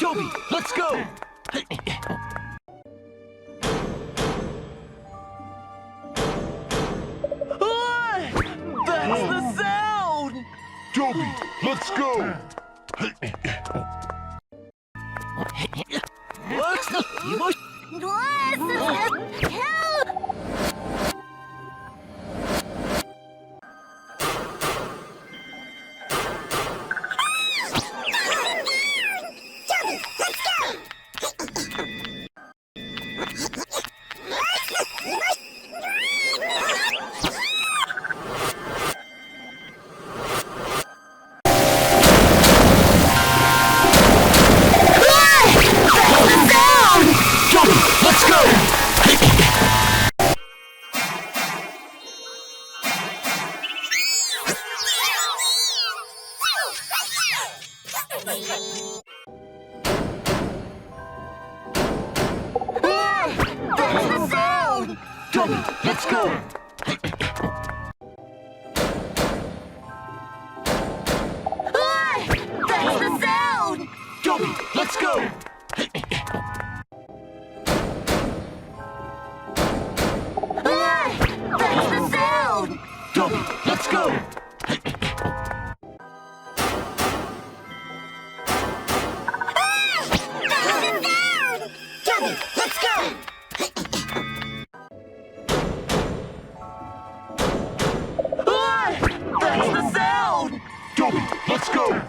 Toby, let's go! That's the sound! Toby, let's go! Toby, let's go! That's the sound! Toby, let's go! That's the sound! Toby, let's go! Toby, let's go! That's the sound! Toby, let's go!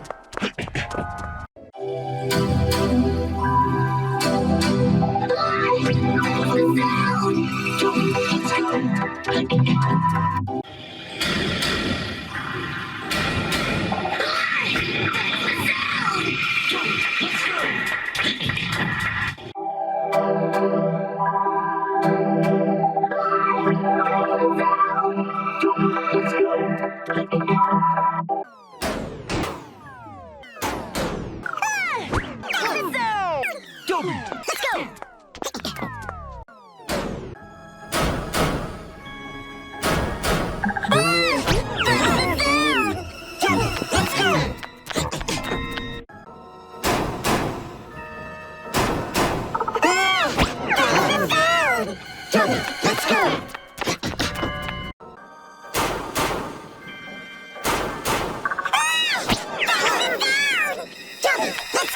Toby! Let's go! Let's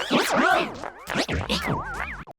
go!